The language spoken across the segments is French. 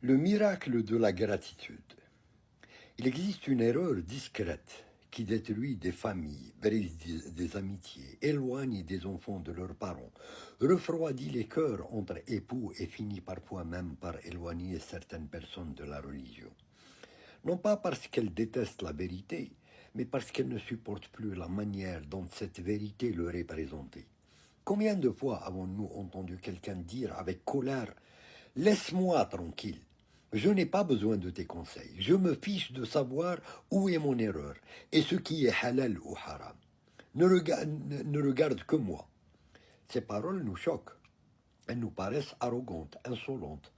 Le miracle de la gratitude. Il existe une erreur discrète qui détruit des familles, brise des amitiés, éloigne des enfants de leurs parents, refroidit les cœurs entre époux et finit parfois même par éloigner certaines personnes de la religion. Non pas parce qu'elles détestent la vérité, mais parce qu'elles ne supportent plus la manière dont cette vérité leur est présentée. Combien de fois avons-nous entendu quelqu'un dire avec colère « Laisse-moi tranquille, je n'ai pas besoin de tes conseils, je me fiche de savoir où est mon erreur et ce qui est halal ou haram. Ne regarde que moi. » Ces paroles nous choquent. Elles nous paraissent arrogantes, insolentes,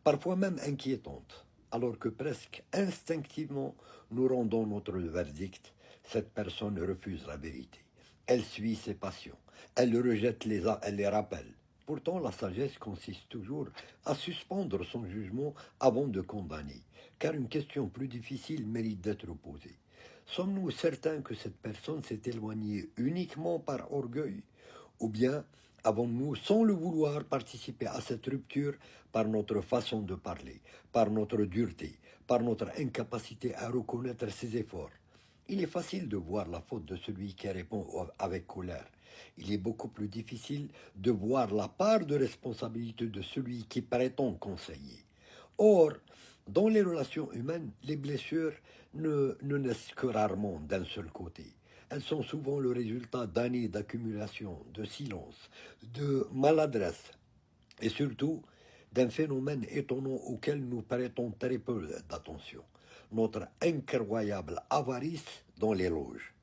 parfois même inquiétantes, alors que presque instinctivement nous rendons notre verdict. Cette personne refuse la vérité. Elle suit ses passions. Elle rejette les rappels. Pourtant, la sagesse consiste toujours à suspendre son jugement avant de condamner, car une question plus difficile mérite d'être posée. Sommes-nous certains que cette personne s'est éloignée uniquement par orgueil, ou bien avons-nous, sans le vouloir, participé à cette rupture par notre façon de parler, par notre dureté, par notre incapacité à reconnaître ses efforts? Il est facile de voir la faute de celui qui répond avec colère. Il est beaucoup plus difficile de voir la part de responsabilité de celui qui prétend conseiller. Or, dans les relations humaines, les blessures ne naissent que rarement d'un seul côté. Elles sont souvent le résultat d'années d'accumulation, de silence, de maladresse et surtout d'un phénomène étonnant auquel nous prêtons très peu d'attention, notre incroyable avarice dans l'éloge.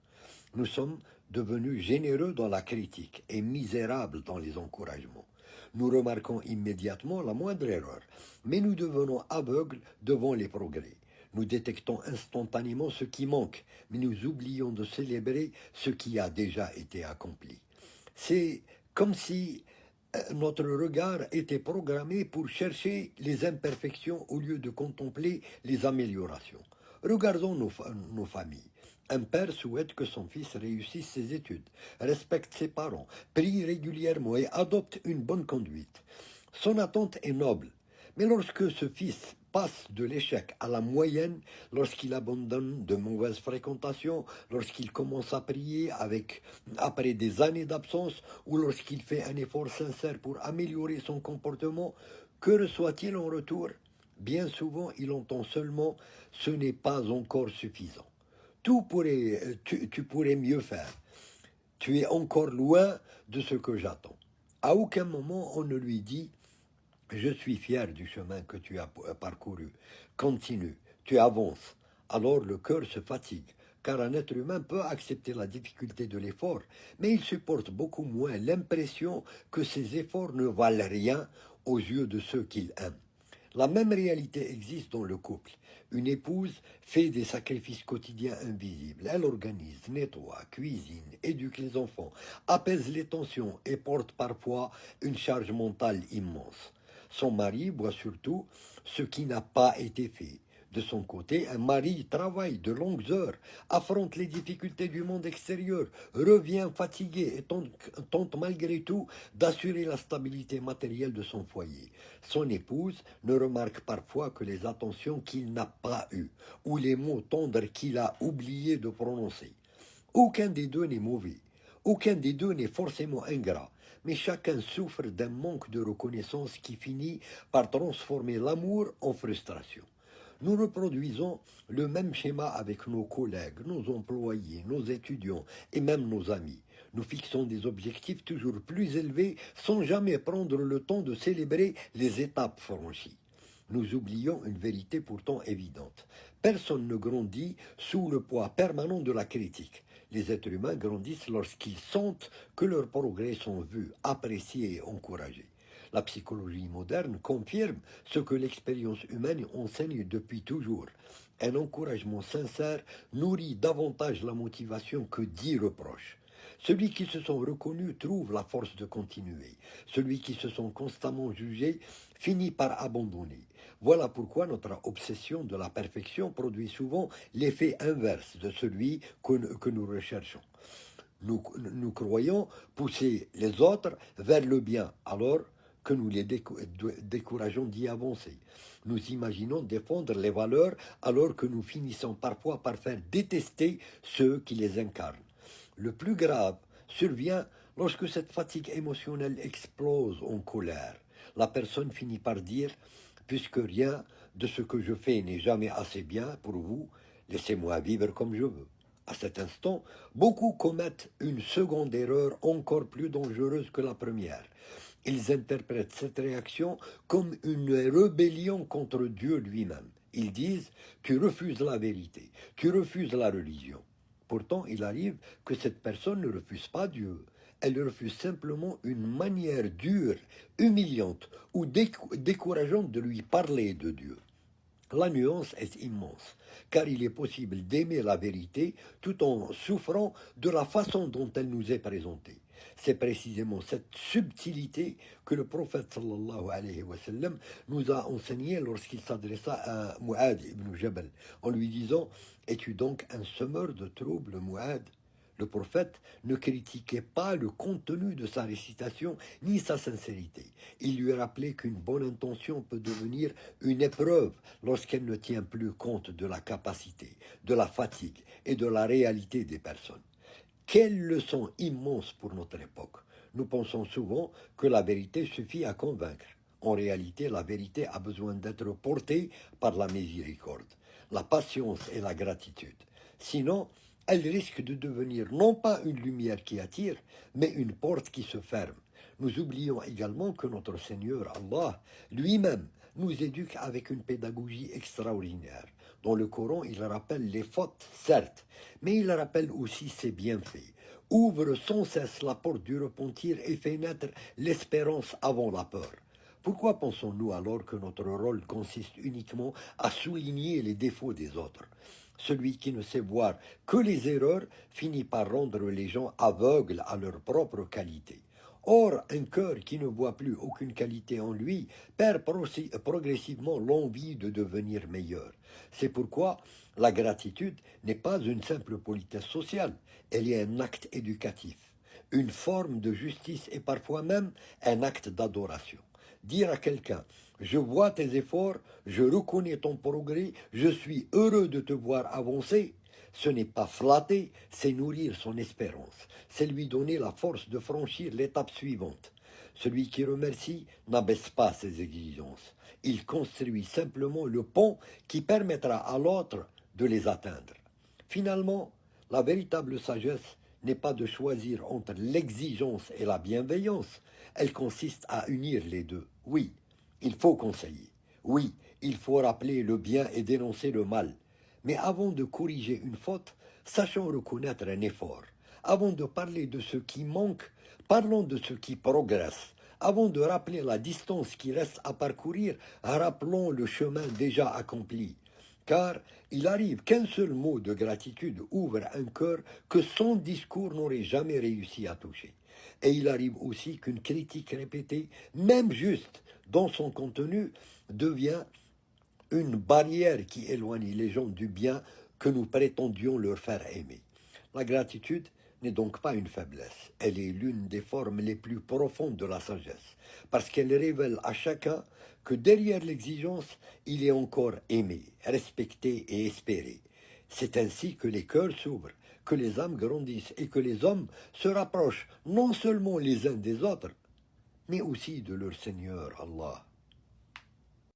Nous sommes devenus généreux dans la critique et misérables dans les encouragements. Nous remarquons immédiatement la moindre erreur, mais nous devenons aveugles devant les progrès. Nous détectons instantanément ce qui manque, mais nous oublions de célébrer ce qui a déjà été accompli. C'est comme si notre regard était programmé pour chercher les imperfections au lieu de contempler les améliorations. Regardons nos familles. Un père souhaite que son fils réussisse ses études, respecte ses parents, prie régulièrement et adopte une bonne conduite. Son attente est noble, mais lorsque ce fils passe de l'échec à la moyenne, lorsqu'il abandonne de mauvaises fréquentations, lorsqu'il commence à prier après des années d'absence, ou lorsqu'il fait un effort sincère pour améliorer son comportement, que reçoit-il en retour? Bien souvent, il entend seulement « ce n'est pas encore suffisant ». Tu pourrais mieux faire. Tu es encore loin de ce que j'attends. À aucun moment on ne lui dit « Je suis fier du chemin que tu as parcouru. Continue, tu avances. » Alors le cœur se fatigue, car un être humain peut accepter la difficulté de l'effort, mais il supporte beaucoup moins l'impression que ses efforts ne valent rien aux yeux de ceux qu'il aime. La même réalité existe dans le couple. Une épouse fait des sacrifices quotidiens invisibles. Elle organise, nettoie, cuisine, éduque les enfants, apaise les tensions et porte parfois une charge mentale immense. Son mari voit surtout ce qui n'a pas été fait. De son côté, un mari travaille de longues heures, affronte les difficultés du monde extérieur, revient fatigué et tente malgré tout d'assurer la stabilité matérielle de son foyer. Son épouse ne remarque parfois que les attentions qu'il n'a pas eues ou les mots tendres qu'il a oublié de prononcer. Aucun des deux n'est mauvais. Aucun des deux n'est forcément ingrat, mais chacun souffre d'un manque de reconnaissance qui finit par transformer l'amour en frustration. Nous reproduisons le même schéma avec nos collègues, nos employés, nos étudiants et même nos amis. Nous fixons des objectifs toujours plus élevés sans jamais prendre le temps de célébrer les étapes franchies. Nous oublions une vérité pourtant évidente. Personne ne grandit sous le poids permanent de la critique. Les êtres humains grandissent lorsqu'ils sentent que leurs progrès sont vus, appréciés et encouragés. La psychologie moderne confirme ce que l'expérience humaine enseigne depuis toujours. Un encouragement sincère nourrit davantage la motivation que 10 reproches. Celui qui se sent reconnu trouve la force de continuer. Celui qui se sent constamment jugé finit par abandonner. Voilà pourquoi notre obsession de la perfection produit souvent l'effet inverse de celui que nous recherchons. Nous croyons pousser les autres vers le bien, alors que nous les décourageons d'y avancer. Nous imaginons défendre les valeurs alors que nous finissons parfois par faire détester ceux qui les incarnent. Le plus grave survient lorsque cette fatigue émotionnelle explose en colère. La personne finit par dire « Puisque rien de ce que je fais n'est jamais assez bien pour vous, laissez-moi vivre comme je veux ». À cet instant, beaucoup commettent une seconde erreur encore plus dangereuse que la première. Ils interprètent cette réaction comme une rébellion contre Dieu lui-même. Ils disent « Tu refuses la vérité, tu refuses la religion ». Pourtant, il arrive que cette personne ne refuse pas Dieu. Elle refuse simplement une manière dure, humiliante ou décourageante de lui parler de Dieu. La nuance est immense, car il est possible d'aimer la vérité tout en souffrant de la façon dont elle nous est présentée. C'est précisément cette subtilité que le prophète sallallahu alayhi wa sallam nous a enseigné lorsqu'il s'adressa à Mu'ad ibn Jabal, en lui disant « Es-tu donc un semeur de troubles, Mu'ad ?» Le prophète ne critiquait pas le contenu de sa récitation ni sa sincérité. Il lui rappelait qu'une bonne intention peut devenir une épreuve lorsqu'elle ne tient plus compte de la capacité, de la fatigue et de la réalité des personnes. Quelle leçon immense pour notre époque. Nous pensons souvent que la vérité suffit à convaincre. En réalité, la vérité a besoin d'être portée par la miséricorde, la patience et la gratitude. Sinon, elle risque de devenir non pas une lumière qui attire, mais une porte qui se ferme. Nous oublions également que notre Seigneur Allah lui-même nous éduque avec une pédagogie extraordinaire. Dans le Coran, il rappelle les fautes, certes, mais il rappelle aussi ses bienfaits. Ouvre sans cesse la porte du repentir et fait naître l'espérance avant la peur. Pourquoi pensons-nous alors que notre rôle consiste uniquement à souligner les défauts des autres? Celui qui ne sait voir que les erreurs finit par rendre les gens aveugles à leur propre qualité. Or, un cœur qui ne voit plus aucune qualité en lui perd progressivement l'envie de devenir meilleur. C'est pourquoi la gratitude n'est pas une simple politesse sociale, elle est un acte éducatif, une forme de justice et parfois même un acte d'adoration. Dire à quelqu'un « Je vois tes efforts, je reconnais ton progrès, je suis heureux de te voir avancer », ce n'est pas flatter, c'est nourrir son espérance, c'est lui donner la force de franchir l'étape suivante. Celui qui remercie n'abaisse pas ses exigences, il construit simplement le pont qui permettra à l'autre de les atteindre. Finalement, la véritable sagesse n'est pas de choisir entre l'exigence et la bienveillance, elle consiste à unir les deux. Oui, il faut conseiller. Oui, il faut rappeler le bien et dénoncer le mal. Mais avant de corriger une faute, sachons reconnaître un effort. Avant de parler de ce qui manque, parlons de ce qui progresse. Avant de rappeler la distance qui reste à parcourir, rappelons le chemin déjà accompli. Car il arrive qu'un seul mot de gratitude ouvre un cœur que son discours n'aurait jamais réussi à toucher. Et il arrive aussi qu'une critique répétée, même juste dans son contenu, devient une barrière qui éloigne les gens du bien que nous prétendions leur faire aimer. La gratitude n'est donc pas une faiblesse, elle est l'une des formes les plus profondes de la sagesse, parce qu'elle révèle à chacun que derrière l'exigence, il est encore aimé, respecté et espéré. C'est ainsi que les cœurs s'ouvrent, que les âmes grandissent et que les hommes se rapprochent non seulement les uns des autres, mais aussi de leur Seigneur Allah.